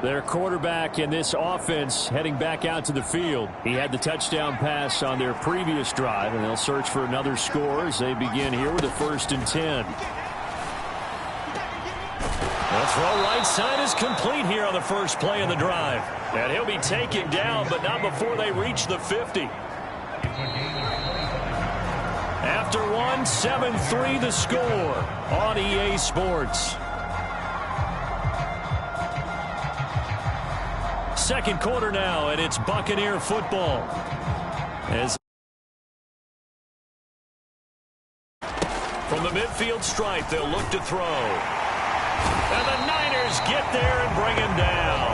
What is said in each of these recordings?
Their quarterback in this offense heading back out to the field. He had the touchdown pass on their previous drive, and they'll search for another score as they begin here with a 1st and 10. The throw right side is complete here on the first play of the drive. And he'll be taken down, but not before they reach the 50. After one, 7-3 the score on EA Sports. Second quarter now, and it's Buccaneer football. As from the midfield stripe, they'll look to throw. And the Niners get there and bring him down.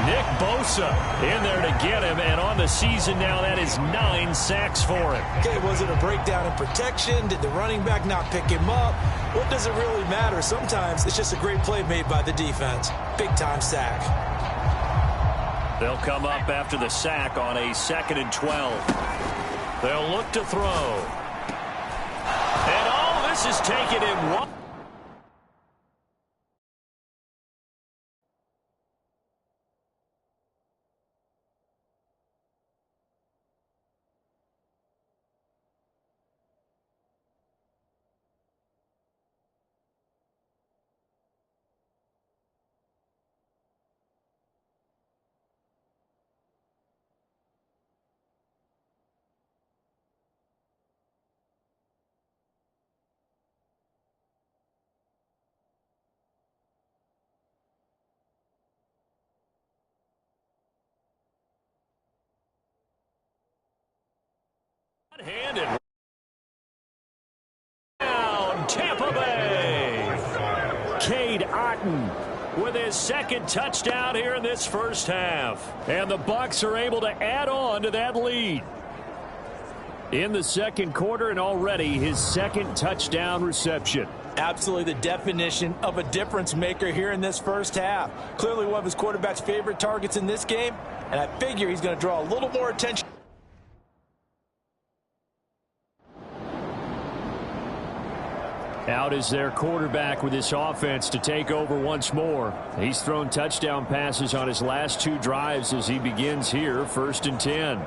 Nick Bosa in there to get him, and on the season now, that is 9 sacks for him. Okay, was it a breakdown in protection? Did the running back not pick him up? What does it really matter? Sometimes it's just a great play made by the defense. Big-time sack. They'll come up after the sack on a 2nd and 12. They'll look to throw. And all this is taken in one. Handed down, Tampa Bay. Cade Otton with his 2nd touchdown here in this first half. And the Bucs are able to add on to that lead. In the 2nd quarter, and already his 2nd touchdown reception. Absolutely the definition of a difference maker here in this first half. Clearly one of his quarterback's favorite targets in this game, and I figure he's going to draw a little more attention. Out is their quarterback with this offense to take over once more. He's thrown touchdown passes on his last 2 drives as he begins here, 1st and 10.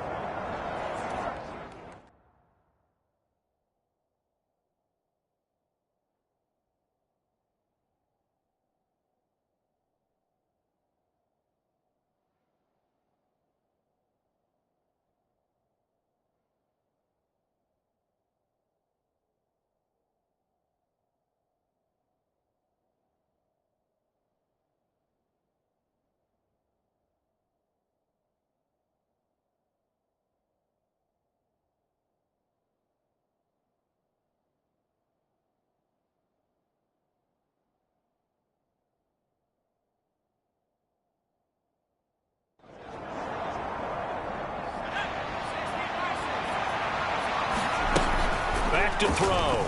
Back to throw.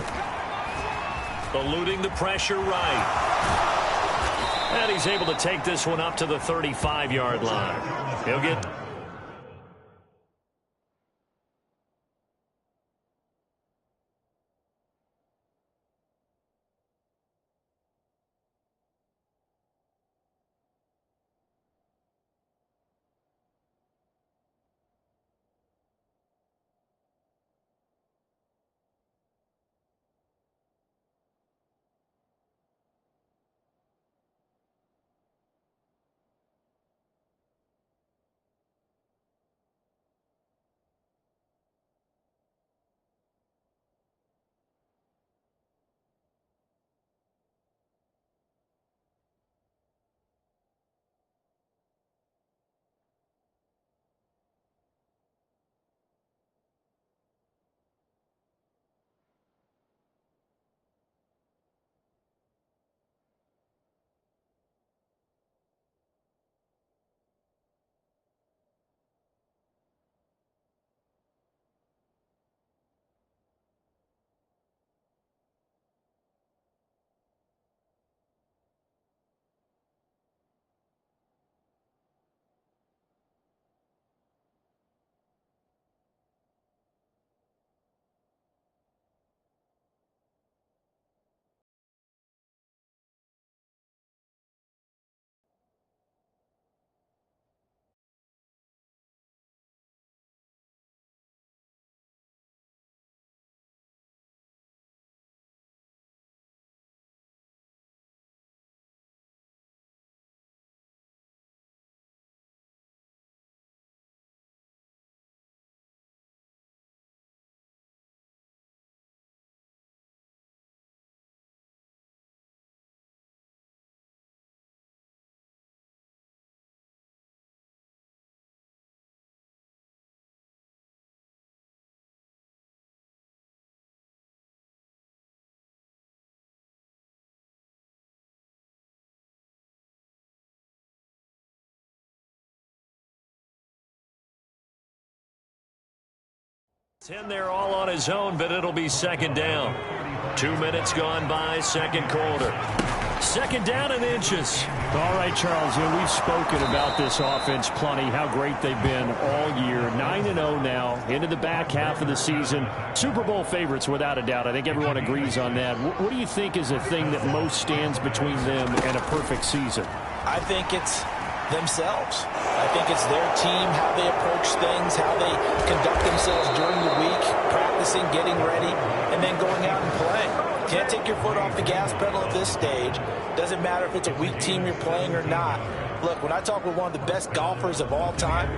Eluding the pressure right. And he's able to take this one up to the 35-yard line. He'll get... In there all on his own, but it'll be second down. 2 minutes gone by, second quarter. Second down and inches. All right, Charles, we've spoken about this offense plenty, how great they've been all year. 9-0 now, into the back half of the season. Super Bowl favorites, without a doubt. I think everyone agrees on that. What do you think is the thing that most stands between them and a perfect season? I think it's themselves. I think it's their team, how they approach things, how they conduct themselves during the week, practicing, getting ready, and then going out and playing. Can't take your foot off the gas pedal at this stage. Doesn't matter if it's a weak team you're playing or not. Look, when I talk with one of the best golfers of all time,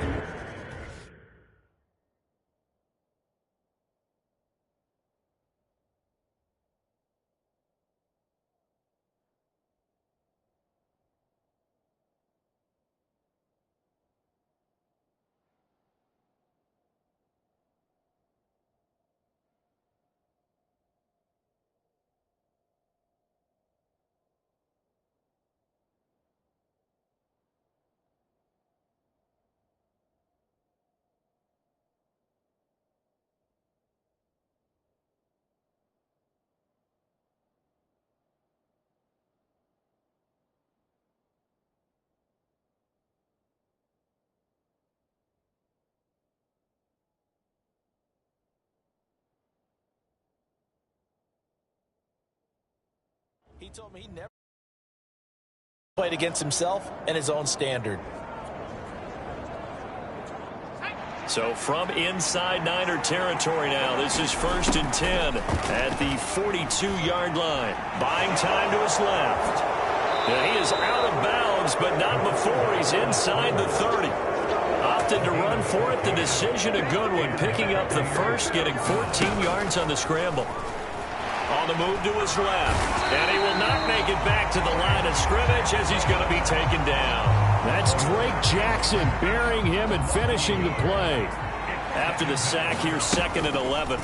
he told me he never played against himself and his own standard. So from inside Niner territory now, this is 1st and 10 at the 42-yard line. Buying time to his left. And he is out of bounds, but not before he's inside the 30. Opted to run for it. The decision a good one. Picking up the first, getting 14 yards on the scramble. On the move to his left. And he will not make it back to the line of scrimmage as he's going to be taken down. That's Drake Jackson burying him and finishing the play. After the sack here, 2nd and 11.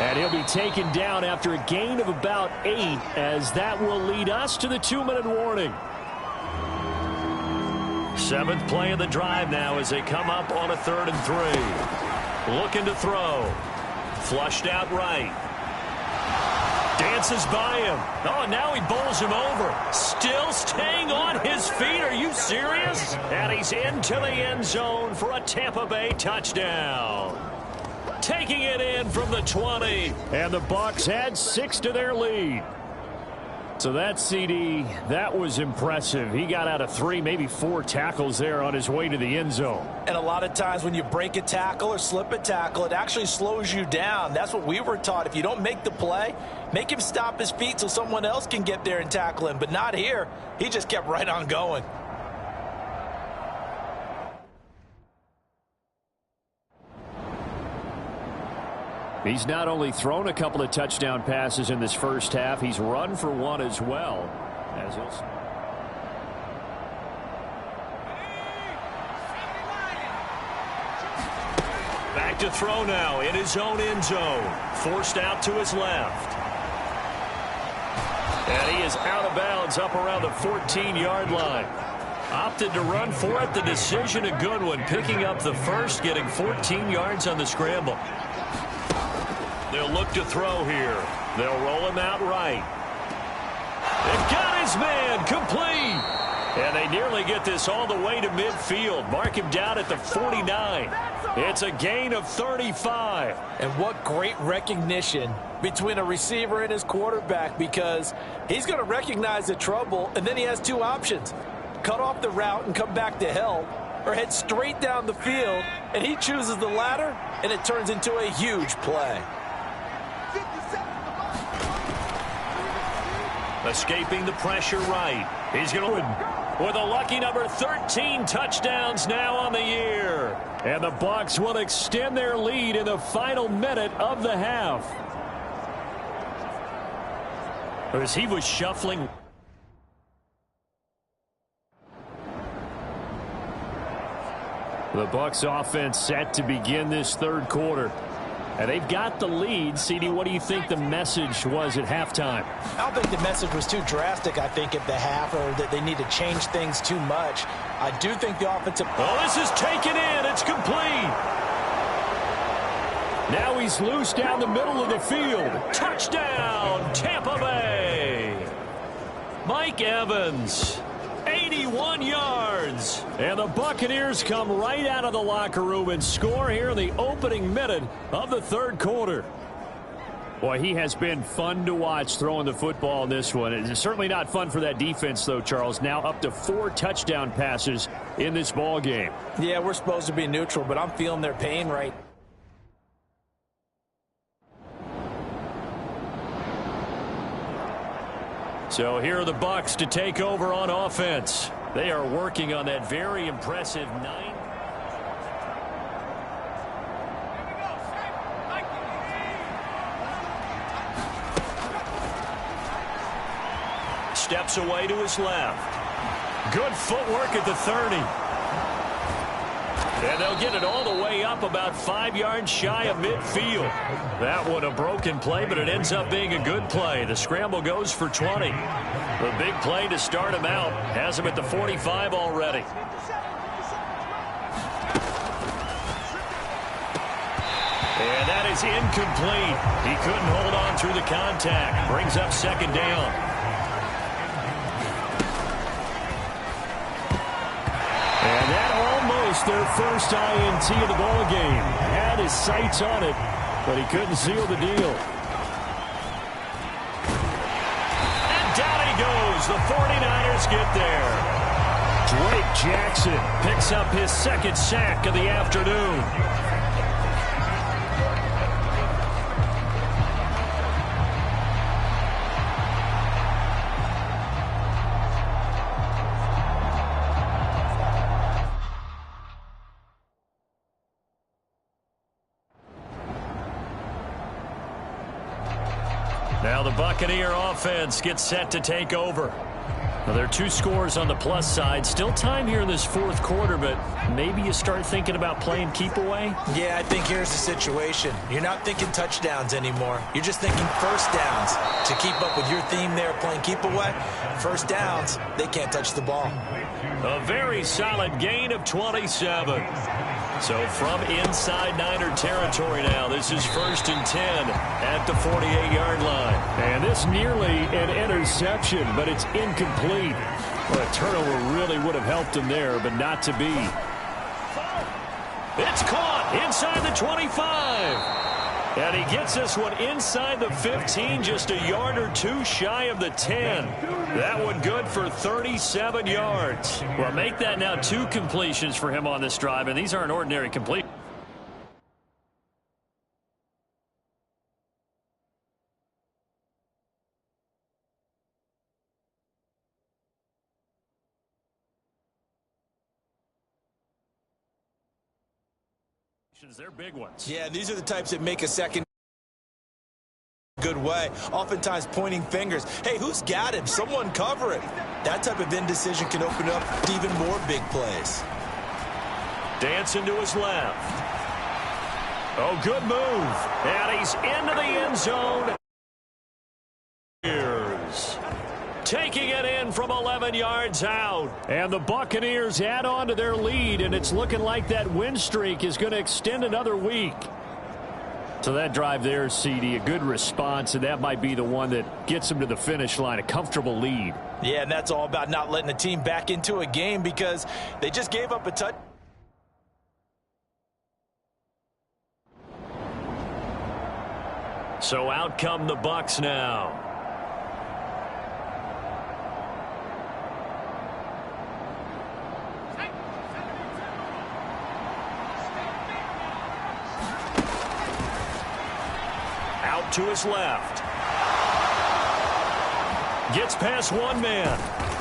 And he'll be taken down after a gain of about 8, as that will lead us to the 2-minute warning. 7th play of the drive now as they come up on a 3rd and 3. Looking to throw. Flushed out right. Dances by him. Oh, now he bowls him over. Still staying on his feet. Are you serious? And he's into the end zone for a Tampa Bay touchdown. Taking it in from the 20. And the Bucs add 6 to their lead. So that CD, that was impressive. He got out of 3, maybe 4 tackles there on his way to the end zone. And a lot of times when you break a tackle or slip a tackle, it actually slows you down. That's what we were taught. If you don't make the play, make him stop his feet so someone else can get there and tackle him. But not here. He just kept right on going. He's not only thrown a couple of touchdown passes in this first half, he's run for 1 as well. Back to throw now in his own end zone. Forced out to his left. And he is out of bounds up around the 14-yard line. Opted to run for it. The decision a good one. Picking up the first, getting 14 yards on the scramble. They'll look to throw here. They'll roll him out right. And got his man complete. And they nearly get this all the way to midfield. Mark him down at the 49. It's a gain of 35. And what great recognition between a receiver and his quarterback, because he's going to recognize the trouble, and then he has 2 options. Cut off the route and come back to help, or head straight down the field, and he chooses the latter, and it turns into a huge play. Escaping the pressure right. He's going to win with a lucky number 13 touchdowns now on the year. And the Bucs will extend their lead in the final minute of the half. As he was shuffling. The Bucs offense set to begin this third quarter. And they've got the lead. CD, what do you think the message was at halftime? I don't think the message was too drastic, I think, at the half, or that they need to change things too much. I do think the offensive... Oh, this is taken in. It's complete. Now he's loose down the middle of the field. Touchdown, Tampa Bay. Mike Evans, 81 yards. And the Buccaneers come right out of the locker room and score here in the opening minute of the third quarter. Boy, he has been fun to watch throwing the football in this one. It's certainly not fun for that defense, though, Charles. Now up to 4 touchdown passes in this ball game. Yeah, we're supposed to be neutral, but I'm feeling their pain right. So here are the Bucs to take over on offense. They are working on that very impressive 9. Steps away to his left. Good footwork at the 30. And they'll get it all the way up about 5 yards shy of midfield. That one a broken play, but it ends up being a good play. The scramble goes for 20. The big play to start him out has him at the 45 already. And that is incomplete. He couldn't hold on through the contact. Brings up second down. And that almost their first INT of the ball game. Had his sights on it, but he couldn't seal the deal. And down he goes. The 49ers get there. Drake Jackson Picks up his second sack of the afternoon. Now the Buccaneer offense gets set to take over. Now there are 2 scores on the plus side. Still time here in this fourth quarter, but maybe you start thinking about playing keep away? Yeah, I think here's the situation. You're not thinking touchdowns anymore. You're just thinking first downs. To keep up with your theme there, playing keep away, first downs, they can't touch the ball. A very solid gain of 27. So from inside Niner territory now, this is 1st and 10 at the 48-yard line. And this nearly an interception, but it's incomplete. Well, a turnover really would have helped him there, but not to be. It's caught inside the 25. And he gets this one inside the 15, just a yard or 2 shy of the 10. That one good for 37 yards. Well, make that now 2 completions for him on this drive, and these aren't ordinary completions. They're big ones. Yeah, these are the types that make a second good way. Oftentimes pointing fingers. Hey, who's got him? Someone cover it. That type of indecision can open up to even more big plays. Dancing to his left. Oh, good move. And he's into the end zone. Taking it in from 11 yards out. And the Buccaneers add on to their lead, and it's looking like that win streak is going to extend another week. So that drive there, CD, a good response, and that might be the one that gets them to the finish line, a comfortable lead. Yeah, and that's all about not letting the team back into a game because they just gave up a touch. So out come the Bucs now. Out to his left. Gets past one man.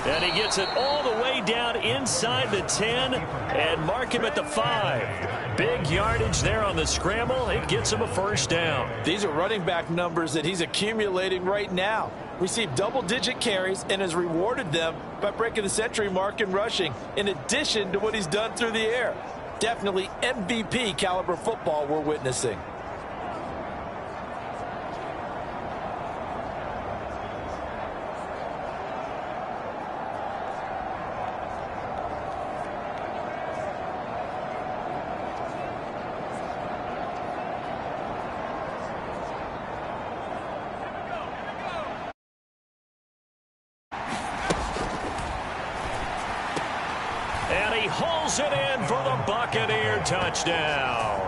And he gets it all the way down inside the 10 and mark him at the 5. Big yardage there on the scramble. It gets him a first down. These are running back numbers that he's accumulating right now. Received double-digit carries and has rewarded them by breaking the century mark in rushing, in addition to what he's done through the air. Definitely MVP caliber football we're witnessing. And he hauls it in for the Buccaneer touchdown.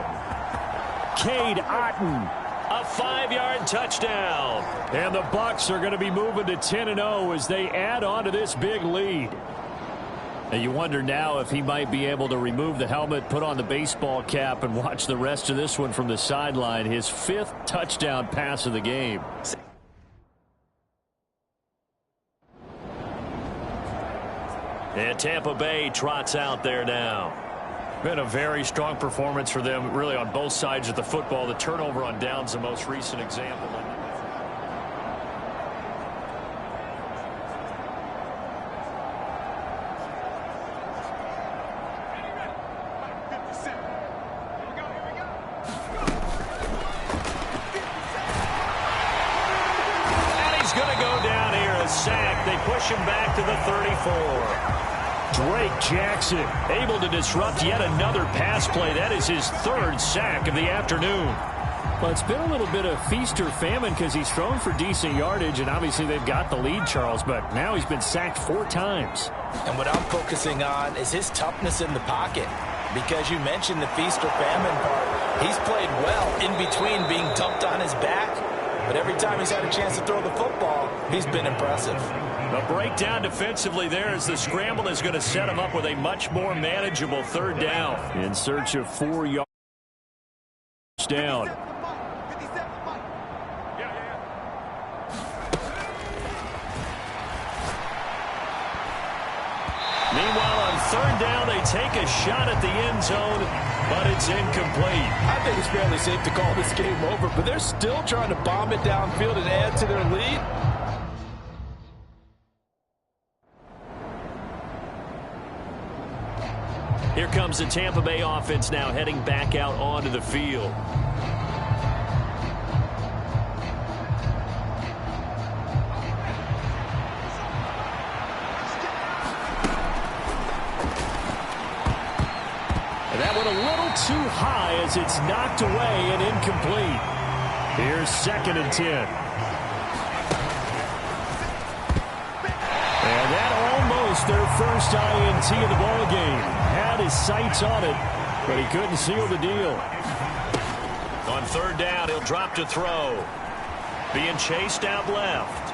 Cade Otton. A 5-yard touchdown. And the Bucs are going to be moving to 10-0 as they add on to this big lead. And you wonder now if he might be able to remove the helmet, put on the baseball cap, and watch the rest of this one from the sideline. His 5th touchdown pass of the game. And Tampa Bay trots out there now. Been a very strong performance for them, really, on both sides of the football. The turnover on downs, the most recent example. And he's going to go down here, a sack. They push him back to the 34. Drake Jackson able to disrupt yet another pass play. That is his 3rd sack of the afternoon. Well, it's been a little bit of feast or famine because he's thrown for decent yardage, and obviously they've got the lead, Charles, but now he's been sacked 4 times. And what I'm focusing on is his toughness in the pocket, because you mentioned the feast or famine part. He's played well in between being dumped on his back, but every time he's had a chance to throw the football, he's been impressive. A breakdown defensively there as the scramble is going to set him up with a much more manageable 3rd down. In search of 4 yards down. Meanwhile, on 3rd down, they take a shot at the end zone, but it's incomplete. I think it's fairly safe to call this game over, but they're still trying to bomb it downfield and add to their lead. Here comes the Tampa Bay offense now heading back out onto the field. And that went a little too high as it's knocked away and incomplete. Here's 2nd and 10. And that almost their first INT of the ball game. Had his sights on it, but he couldn't seal the deal. On 3rd down, he'll drop to throw. Being chased out left.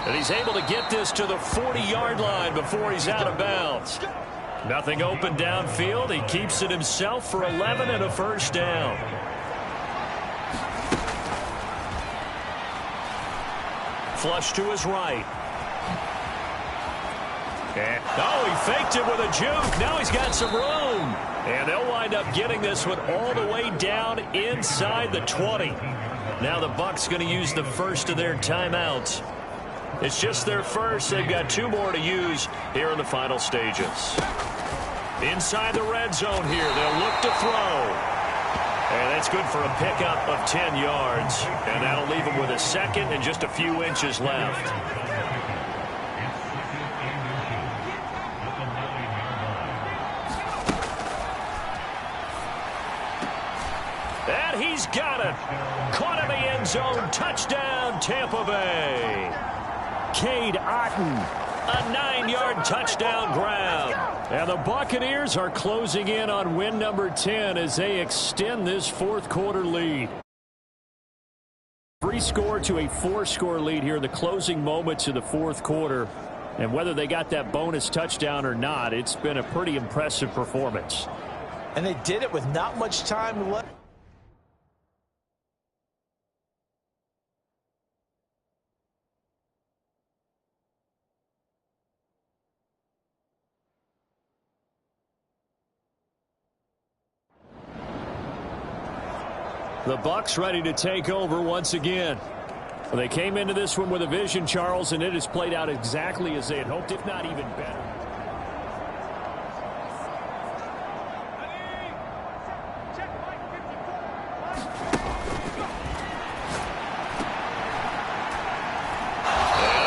And he's able to get this to the 40-yard line before he's out of bounds. Nothing open downfield. He keeps it himself for 11 and a 1st down. Flush to his right. Oh, he faked it with a juke. Now he's got some room. And they'll wind up getting this one all the way down inside the 20. Now the Bucs going to use the first of their timeouts. It's just their first. They've got 2 more to use here in the final stages. Inside the red zone here. They'll look to throw. And that's good for a pickup of 10 yards. And that'll leave them with a 2nd and just a few inches left. And he's got it. Caught in the end zone. Touchdown, Tampa Bay. Cade Otton. A 9-yard touchdown grab. And the Buccaneers are closing in on win number 10 as they extend this 4th quarter lead. 3-score to a 4-score lead here in the closing moments of the 4th quarter. And whether they got that bonus touchdown or not, it's been a pretty impressive performance. And they did it with not much time left. The Bucs ready to take over once again. Well, they came into this one with a vision, Charles, and it has played out exactly as they had hoped, if not even better.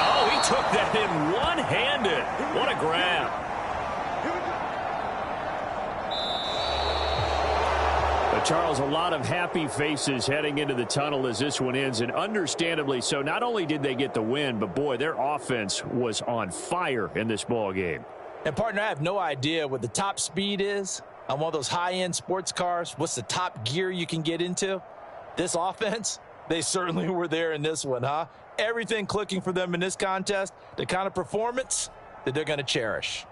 Oh, he took that in one-handed. What a grab. Charles, a lot of happy faces heading into the tunnel as this one ends, and understandably so. Not only did they get the win, but boy, their offense was on fire in this ball game. And, partner, I have no idea what the top speed is on one of those high-end sports cars. What's the top gear you can get into? This offense, they certainly were there in this one, huh? Everything clicking for them in this contest, the kind of performance that they're going to cherish.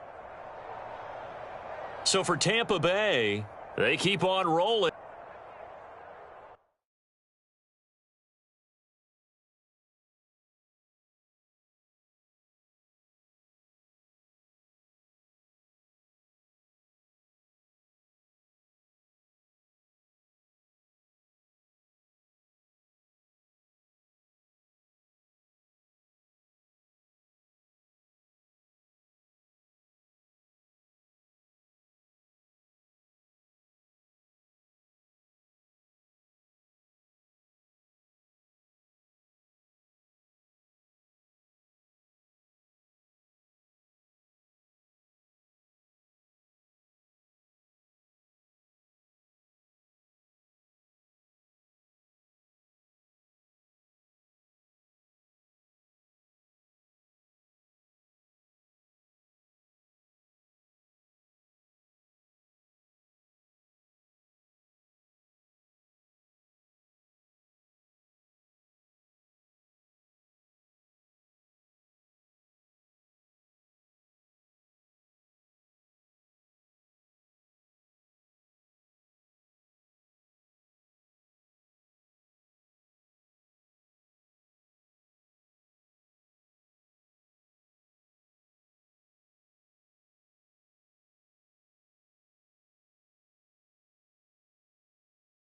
So for Tampa Bay, they keep on rolling.